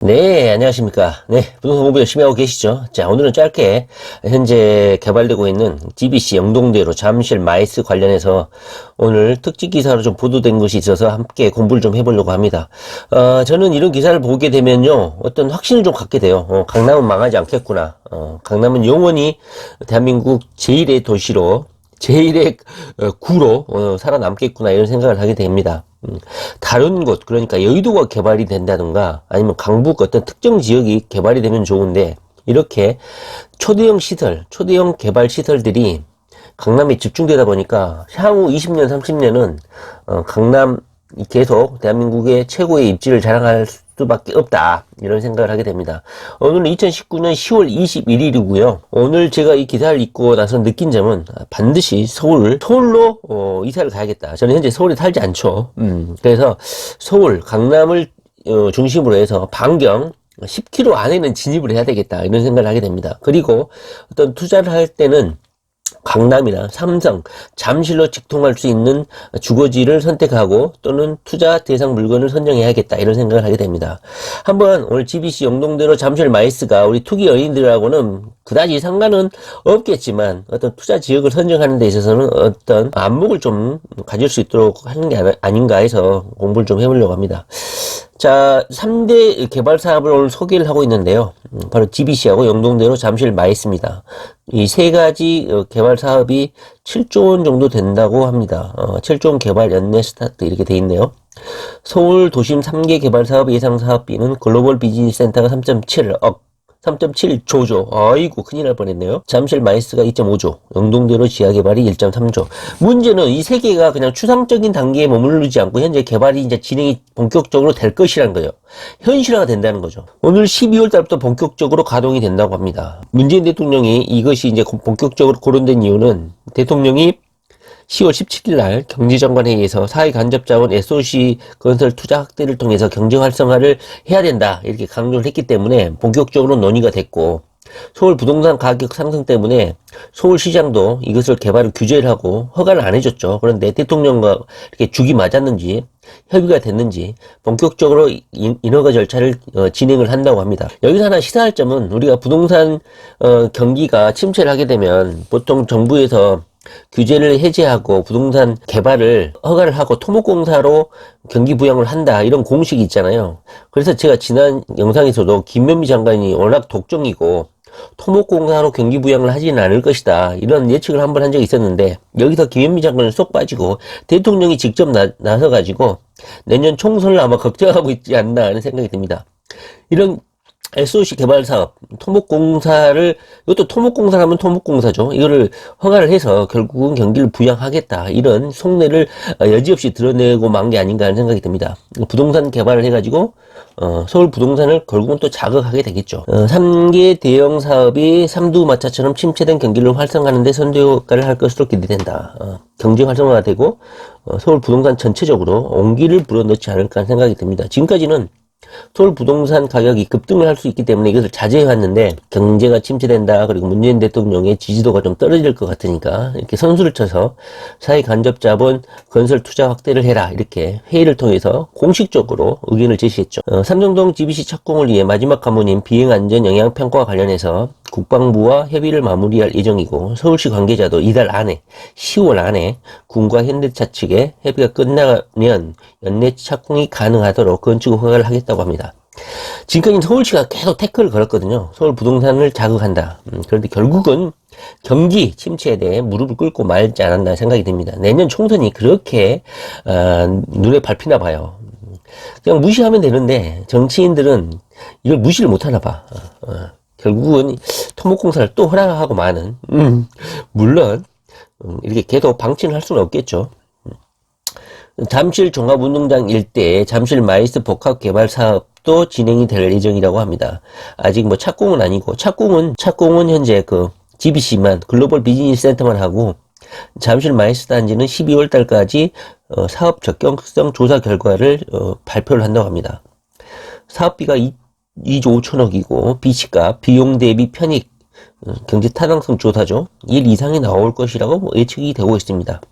네, 안녕하십니까. 네, 부동산 공부 열심히 하고 계시죠? 자, 오늘은 짧게 현재 개발되고 있는 GBC 영동대로 잠실 마이스 관련해서 오늘 특집 기사로 좀 보도된 것이 있어서 함께 공부를 좀 해보려고 합니다. 저는 이런 기사를 보게 되면요, 어떤 확신을 좀 갖게 돼요. 강남은 망하지 않겠구나. 강남은 영원히 대한민국 제1의 도시로 제1의 구로 살아남겠구나 이런 생각을 하게 됩니다. 다른 곳, 그러니까 여의도가 개발이 된다든가 아니면 강북 어떤 특정 지역이 개발이 되면 좋은데, 이렇게 초대형 시설, 초대형 개발 시설들이 강남에 집중되다 보니까 향후 20년, 30년은 강남이 계속 대한민국의 최고의 입지를 자랑할 수밖에 없다, 이런 생각을 하게 됩니다. 오늘은 2019년 10월 21일이고요. 오늘 제가 이 기사를 읽고 나서 느낀 점은 반드시 서울로 이사를 가야겠다. 저는 현재 서울에 살지 않죠. 그래서 서울, 강남을 중심으로 해서 반경 10km 안에는 진입을 해야 되겠다, 이런 생각을 하게 됩니다. 그리고 어떤 투자를 할 때는 강남이나 삼성, 잠실로 직통할 수 있는 주거지를 선택하고 또는 투자 대상 물건을 선정해야겠다, 이런 생각을 하게 됩니다. 한번 오늘 GBC 영동대로 잠실 마이스가 우리 투기 연인들하고는 그다지 상관은 없겠지만 어떤 투자 지역을 선정하는 데 있어서는 어떤 안목을 좀 가질 수 있도록 하는 게 아닌가 해서 공부를 좀 해보려고 합니다. 자, 3대 개발 사업을 오늘 소개를 하고 있는데요. 바로 GBC하고 영동대로 잠실 마이스입니다. 이 세 가지 개발 사업이 7조 원 정도 된다고 합니다. 7조 원 개발 연내 스타트 이렇게 돼 있네요. 서울 도심 3개 개발 사업 예상 사업비는 글로벌 비즈니스 센터가 3.7조죠. 아이고, 큰일 날 뻔했네요. 잠실 마이스가 2.5조, 영동대로 지하 개발이 1.3조. 문제는 이 세 개가 그냥 추상적인 단계에 머무르지 않고 현재 개발이 이제 진행이 본격적으로 될 것이라는 거예요. 현실화가 된다는 거죠. 오늘 12월 달부터 본격적으로 가동이 된다고 합니다. 문재인 대통령이 이것이 이제 본격적으로 거론된 이유는 대통령이 10월 17일 날 경제장관회의에서 사회간접자본 SOC 건설 투자 확대를 통해서 경제 활성화를 해야 된다, 이렇게 강조를 했기 때문에 본격적으로 논의가 됐고, 서울 부동산 가격 상승 때문에 서울시장도 이것을 개발을 규제를 하고 허가를 안 해줬죠. 그런데 대통령과 이렇게 죽이 맞았는지 협의가 됐는지 본격적으로 인허가 절차를 진행을 한다고 합니다. 여기서 하나 시사할 점은, 우리가 부동산 경기가 침체를 하게 되면 보통 정부에서 규제를 해제하고 부동산 개발을 허가를 하고 토목공사로 경기부양을 한다, 이런 공식이 있잖아요. 그래서 제가 지난 영상에서도 김현미 장관이 워낙 독종이고 토목공사로 경기부양을 하지는 않을 것이다, 이런 예측을 한번 한 적이 있었는데, 여기서 김현미 장관은 쏙 빠지고 대통령이 직접 나서가지고 내년 총선을 아마 걱정하고 있지 않나 하는 생각이 듭니다. 이런 SOC 개발 사업, 이것도 토목공사라면 토목공사죠. 이거를 허가를 해서 결국은 경기를 부양하겠다, 이런 속내를 여지없이 드러내고 만 게 아닌가 하는 생각이 듭니다. 부동산 개발을 해가지고 서울 부동산을 결국은 또 자극하게 되겠죠. 3개 대형 사업이 삼두마차처럼 침체된 경기를 활성화하는 데 선도 효과를 할 것으로 기대된다. 경제 활성화가 되고 서울 부동산 전체적으로 온기를 불어넣지 않을까 하는 생각이 듭니다. 지금까지는 서울 부동산 가격이 급등을 할 수 있기 때문에 이것을 자제해왔는데, 경제가 침체된다, 그리고 문재인 대통령의 지지도가 좀 떨어질 것 같으니까 이렇게 선수를 쳐서 사회 간접 자본 건설 투자 확대를 해라, 이렇게 회의를 통해서 공식적으로 의견을 제시했죠. 삼성동 GBC 착공을 위해 마지막 관문인 비행안전 영향평가와 관련해서 국방부와 협의를 마무리할 예정이고, 서울시 관계자도 이달 안에 10월 안에 군과 현대차 측에 협의가 끝나면 연내 착공이 가능하도록 건축 허가를 하겠다고 합니다. 지금까지 서울시가 계속 태클을 걸었거든요. 서울 부동산을 자극한다. 그런데 결국은 경기 침체에 대해 무릎을 꿇고 말지 않았나 생각이 듭니다. 내년 총선이 그렇게 눈에 밟히나 봐요. 그냥 무시하면 되는데 정치인들은 이걸 무시를 못하나 봐. 결국은 토목공사를 또 허락하고 마는, 물론 이렇게 계속 방치를 할 수는 없겠죠. 잠실 종합운동장 일대에 잠실 마이스 복합 개발 사업도 진행이 될 예정이라고 합니다. 아직 뭐 착공은 아니고, 착공은 현재 그 GBC만, 글로벌 비즈니스 센터만 하고, 잠실 마이스 단지는 12월 달까지 사업 적격성 조사 결과를 발표를 한다고 합니다. 사업비가 2조 5천억이고 비치가 비용 대비 편익, 경제 타당성 조사죠. 1 이상이 나올 것이라고 예측이 되고 있습니다.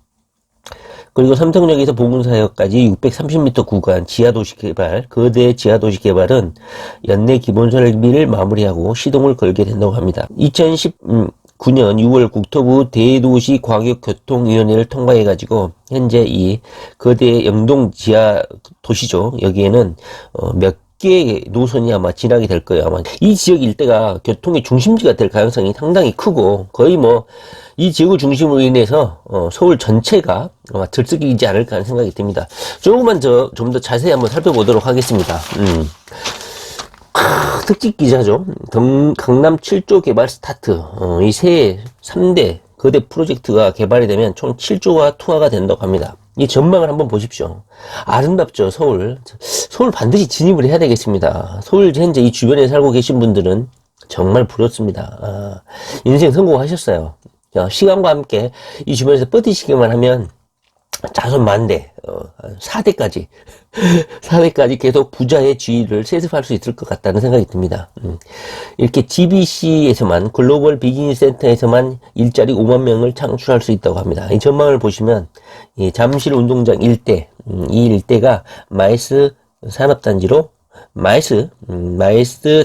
그리고 삼성역에서 보금사역까지 630m 구간 지하도시 개발, 거대 지하도시 개발은 연내 기본 설비를 마무리하고 시동을 걸게 된다고 합니다. 2019년 6월 국토부 대도시 광역교통위원회를 통과해가지고 현재 이 거대 영동 지하 도시죠. 여기에는 몇 개의 노선이 아마 지나게 될 거예요. 아마 이 지역 일대가 교통의 중심지가 될 가능성이 상당히 크고 거의 뭐 이 지구 중심으로 인해서 서울 전체가 아마 들썩이지 않을까 하는 생각이 듭니다. 조금만 좀 더 자세히 한번 살펴보도록 하겠습니다. 특집 기사죠. 강남 7조 개발 스타트. 이 새 3대 거대 프로젝트가 개발이 되면 총 7조가 투하가 된다고 합니다. 이 전망을 한번 보십시오. 아름답죠, 서울. 서울 반드시 진입을 해야 되겠습니다. 서울 현재 이 주변에 살고 계신 분들은 정말 부럽습니다. 인생 성공하셨어요. 시간과 함께 이 주변에서 버티시기만 하면 자손 만대, 4대까지, 4대까지 계속 부자의 지위를 세습할 수 있을 것 같다는 생각이 듭니다. 이렇게 GBC에서만, 글로벌 비즈니스 센터에서만 일자리 5만 명을 창출할 수 있다고 합니다. 이 전망을 보시면, 이 잠실 운동장 일대, 이 일대가 마이스 산업단지로, 마이스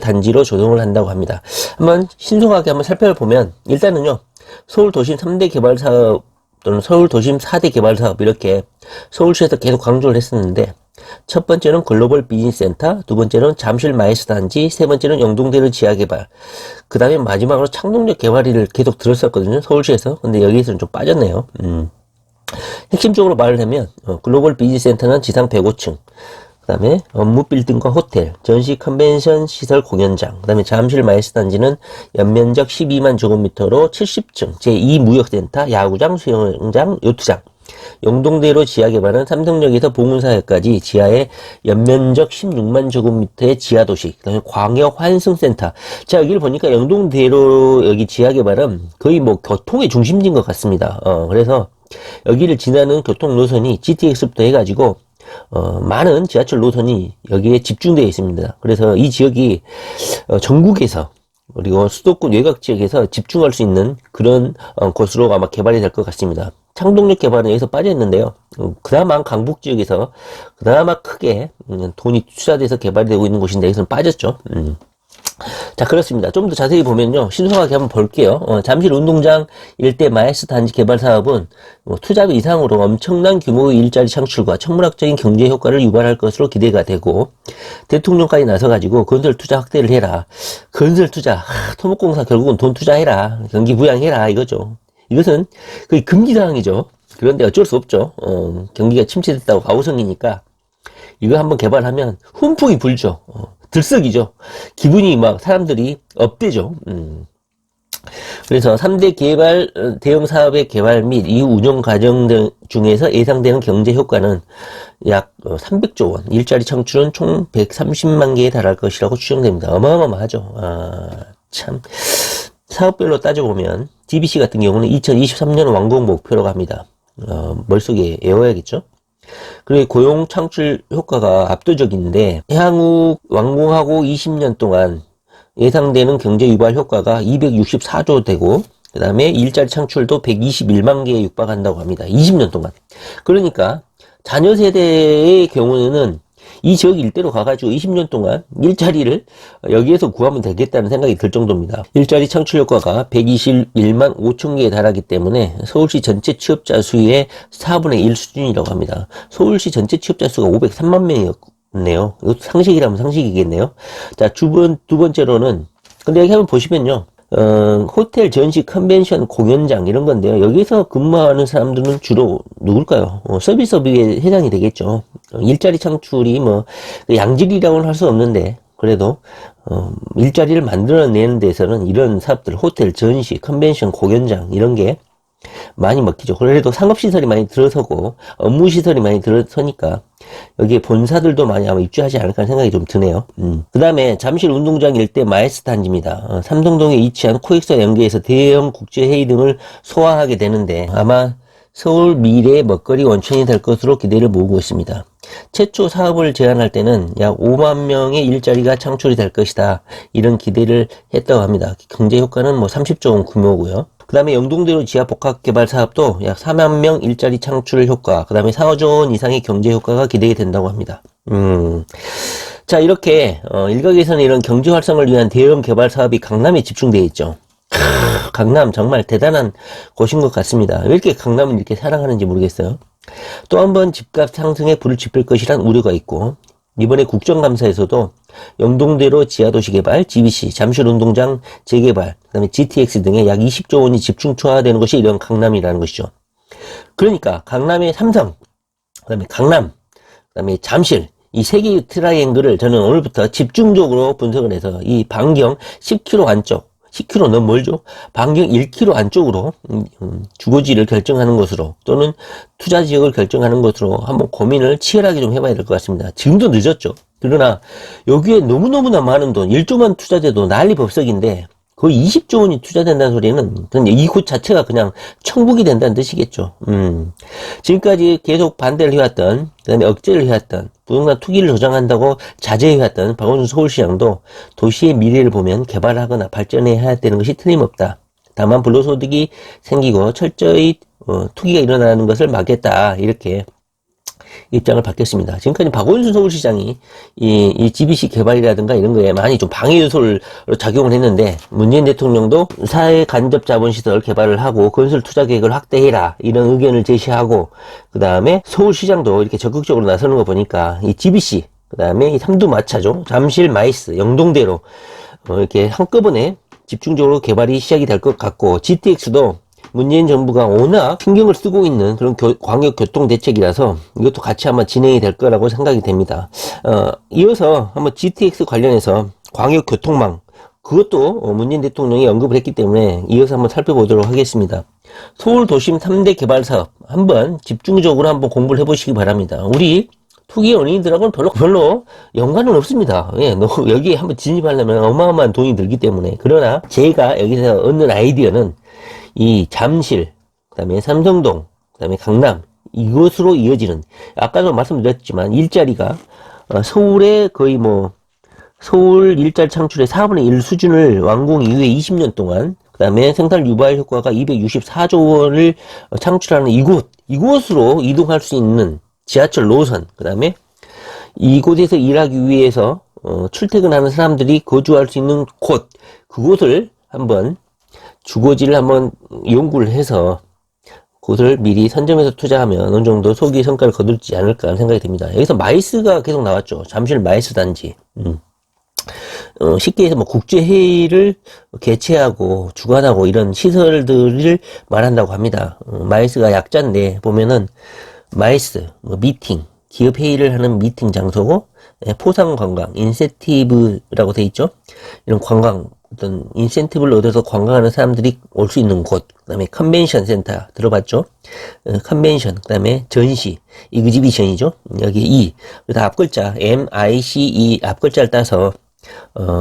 단지로 조성을 한다고 합니다. 한번 신속하게 한번 살펴보면, 일단은요, 서울 도심 3대 개발 사업, 또는 서울 도심 4대 개발 사업 이렇게 서울시에서 계속 강조를 했었는데 첫 번째는 글로벌 비즈니스 센터, 두 번째는 잠실 마이스 단지, 세 번째는 영동대로 지하 개발, 그 다음에 마지막으로 창동역 개발을 계속 들었었거든요, 서울시에서. 근데 여기에서는 좀 빠졌네요. 핵심적으로 말을 하면 글로벌 비즈니스 센터는 지상 105층, 그 다음에 업무 빌딩과 호텔, 전시 컨벤션 시설 공연장, 그 다음에 잠실 마이스 단지는 연면적 12만 제곱미터로 70층, 제2무역센터, 야구장, 수영장, 요트장, 영동대로 지하 개발은 삼성역에서 봉은사역까지 지하에 연면적 16만 제곱미터의 지하도시, 그 다음에 광역 환승센터. 자, 여기를 보니까 영동대로 여기 지하 개발은 거의 뭐 교통의 중심지인 것 같습니다. 그래서 여기를 지나는 교통 노선이 GTX부터 해가지고 많은 지하철 노선이 여기에 집중되어 있습니다. 그래서 이 지역이 전국에서 그리고 수도권 외곽 지역에서 집중할 수 있는 그런 곳으로 아마 개발이 될 것 같습니다. 창동역 개발은 여기서 빠져있는데요. 그나마 강북 지역에서 그나마 크게 돈이 투자돼서 개발이 되고 있는 곳인데 여기서는 빠졌죠. 자, 그렇습니다. 좀 더 자세히 보면요, 신속하게 한번 볼게요. 잠실 운동장 일대 마이스 단지 개발 사업은 투자비 이상으로 엄청난 규모의 일자리 창출과 천문학적인 경제 효과를 유발할 것으로 기대가 되고, 대통령까지 나서가지고 건설 투자 확대를 해라. 건설 투자, 토목공사 결국은 돈 투자해라. 경기 부양해라. 이거죠. 이것은 거의 금기사항이죠. 그런데 어쩔 수 없죠. 경기가 침체됐다고 가오성이니까 이거 한번 개발하면 훈풍이 불죠. 들썩이죠. 기분이 막 사람들이 업되죠. 그래서 3대 개발, 대형 사업의 개발 및 이후 운영 과정 등 중에서 예상되는 경제 효과는 약 300조 원, 일자리 창출은 총 130만 개에 달할 것이라고 추정됩니다. 어마어마하죠. 참. 사업별로 따져보면, DBC 같은 경우는 2023년 완공 목표라고 합니다. 머릿속에 외워야겠죠? 그리고 고용 창출 효과가 압도적인데 향후 완공하고 20년 동안 예상되는 경제 유발 효과가 264조 되고 그 다음에 일자리 창출도 121만 개에 육박한다고 합니다. 20년 동안. 그러니까 자녀 세대의 경우에는 이 지역 일대로 가가지고 20년 동안 일자리를 여기에서 구하면 되겠다는 생각이 들 정도입니다. 일자리 창출 효과가 121만 5천 개에 달하기 때문에 서울시 전체 취업자 수의 4분의 1 수준이라고 합니다. 서울시 전체 취업자 수가 503만 명이었네요. 이것도 상식이라면 상식이겠네요. 자, 두 번째로는, 근데 여기 한번 보시면요. 호텔, 전시, 컨벤션, 공연장 이런 건데요. 여기서 근무하는 사람들은 주로 누굴까요? 서비스업에 해당이 되겠죠. 일자리 창출이 뭐 양질이라고는 할 수 없는데 그래도 일자리를 만들어내는 데서는 이런 사업들, 호텔, 전시, 컨벤션, 공연장 이런 게 많이 먹히죠. 그래도 상업시설이 많이 들어서고 업무시설이 많이 들어서니까 여기에 본사들도 많이 아마 입주하지 않을까 생각이 좀 드네요. 그 다음에 잠실 운동장 일대 마이스 단지입니다. 삼성동에 위치한 코엑스와 연계해서 대형 국제회의 등을 소화하게 되는데 아마 서울 미래 먹거리 원천이 될 것으로 기대를 모으고 있습니다. 최초 사업을 제안할 때는 약 5만 명의 일자리가 창출이 될 것이다. 이런 기대를 했다고 합니다. 경제 효과는 뭐 30조 원 규모고요. 그 다음에 영동대로 지하 복합개발 사업도 약 4만 명 일자리 창출 효과, 그 다음에 4조 원 이상의 경제 효과가 기대가 된다고 합니다. 자, 이렇게 일각에서는 이런 경제 활성을 위한 대형 개발 사업이 강남에 집중되어 있죠. 강남 정말 대단한 곳인 것 같습니다. 왜 이렇게 강남을 이렇게 사랑하는지 모르겠어요. 또 한 번 집값 상승에 불을 지필 것이란 우려가 있고, 이번에 국정감사에서도 영동대로 지하도시 개발, GBC, 잠실운동장 재개발, 그 다음에 GTX 등에 약 20조 원이 집중 투하되는 것이 이런 강남이라는 것이죠. 그러니까 강남의 삼성, 그 다음에 강남, 그 다음에 잠실, 이 세 개의 트라이앵글을 저는 오늘부터 집중적으로 분석을 해서 이 반경 10km 안쪽, 10km 너무 멀죠? 반경 1km 안쪽으로 주거지를 결정하는 것으로, 또는 투자 지역을 결정하는 것으로 한번 고민을 치열하게 좀 해봐야 될 것 같습니다. 지금도 늦었죠. 그러나 여기에 너무너무나 많은 돈, 1조만 투자돼도 난리 법석인데 거의 20조 원이 투자된다는 소리는 그냥 이곳 자체가 그냥 천국이 된다는 뜻이겠죠. 지금까지 계속 반대를 해왔던, 그 다음에 억제를 해왔던, 부동산 투기를 조장한다고 자제해왔던 박원순 서울시장도 도시의 미래를 보면 개발하거나 발전해야 되는 것이 틀림없다. 다만 불로소득이 생기고 철저히 투기가 일어나는 것을 막겠다, 이렇게 입장을 바뀌었습니다. 지금까지 박원순 서울시장이 이 GBC 개발이라든가 이런 거에 많이 좀 방해 요소를 작용을 했는데, 문재인 대통령도 사회 간접 자본시설 개발을 하고 건설 투자 계획을 확대해라, 이런 의견을 제시하고, 그 다음에 서울시장도 이렇게 적극적으로 나서는 거 보니까 이 GBC, 그 다음에 이 삼두마차죠, 잠실 마이스, 영동대로 이렇게 한꺼번에 집중적으로 개발이 시작이 될 것 같고, GTX도 문재인 정부가 워낙 신경을 쓰고 있는 그런 광역교통대책이라서 이것도 같이 한번 진행이 될 거라고 생각이 됩니다. 이어서 한번 GTX 관련해서 광역교통망, 그것도 문재인 대통령이 언급을 했기 때문에 이어서 한번 살펴보도록 하겠습니다. 서울 도심 3대 개발 사업 한번 집중적으로 한번 공부를 해보시기 바랍니다. 우리 투기 연예인들하고는 별로 연관은 없습니다. 예, 여기에 한번 진입하려면 어마어마한 돈이 들기 때문에. 그러나 제가 여기서 얻는 아이디어는 이 잠실, 그 다음에 삼성동, 그 다음에 강남, 이것으로 이어지는, 아까도 말씀드렸지만 일자리가 서울의 거의 서울 일자리 창출의 4분의 1 수준을 완공 이후에 20년 동안, 그 다음에 생산 유발 효과가 264조 원을 창출하는 이곳으로 이동할 수 있는 지하철 노선, 그 다음에 이곳에서 일하기 위해서 출퇴근하는 사람들이 거주할 수 있는 곳, 그곳을 한번 주거지를 한번 연구를 해서 그것을 미리 선점해서 투자하면 어느 정도 소기 성과를 거둘지 않을까 하는 생각이 듭니다. 여기서 마이스가 계속 나왔죠. 잠실 마이스 단지. 쉽게 해서 국제회의를 개최하고 주관하고 이런 시설들을 말한다고 합니다. 마이스가 약자인데 보면은 마이스, 미팅, 기업 회의를 하는 미팅 장소고, 포상 관광, 인센티브라고 돼 있죠. 이런 관광, 어떤 인센티브를 얻어서 관광하는 사람들이 올 수 있는 곳, 그 다음에 컨벤션 센터 들어봤죠? 컨벤션, 그 다음에 전시, 이그지비션이죠? 여기 E, 다 앞글자, MICE 앞글자를 따서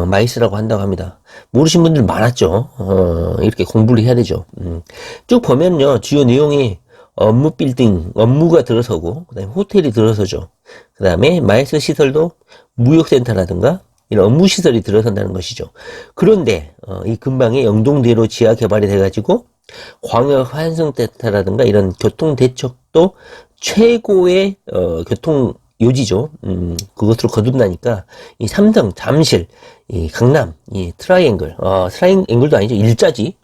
마이스라고 한다고 합니다. 모르신 분들 많았죠? 이렇게 공부를 해야 되죠. 쭉 보면요, 주요 내용이 업무 빌딩, 업무가 들어서고, 그 다음에 호텔이 들어서죠. 그 다음에 마이스 시설도 무역센터라든가 이런 업무시설이 들어선다는 것이죠. 그런데 이 근방에 영동대로 지하 개발이 돼가지고 광역 환승센터라든가 이런 교통대책도 최고의 교통 요지죠. 그것으로 거듭나니까 이 삼성, 잠실, 이 강남, 이 트라이앵글도 아니죠. 일자지.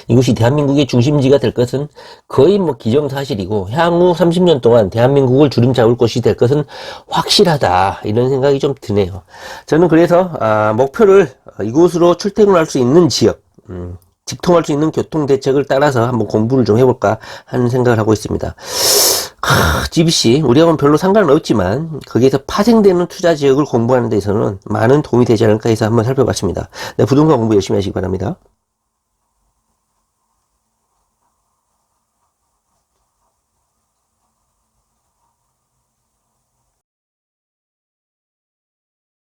이곳이 대한민국의 중심지가 될 것은 거의 기정사실이고, 향후 30년 동안 대한민국을 주름 잡을 것이 될 것은 확실하다, 이런 생각이 좀 드네요. 저는 그래서 목표를 이곳으로 출퇴근할 수 있는 지역, 직통할 수 있는 교통대책을 따라서 한번 공부를 좀 해볼까 하는 생각을 하고 있습니다. GBC 우리하고는 별로 상관은 없지만 거기에서 파생되는 투자 지역을 공부하는 데 있어서는 많은 도움이 되지 않을까 해서 한번 살펴봤습니다. 네, 부동산 공부 열심히 하시기 바랍니다.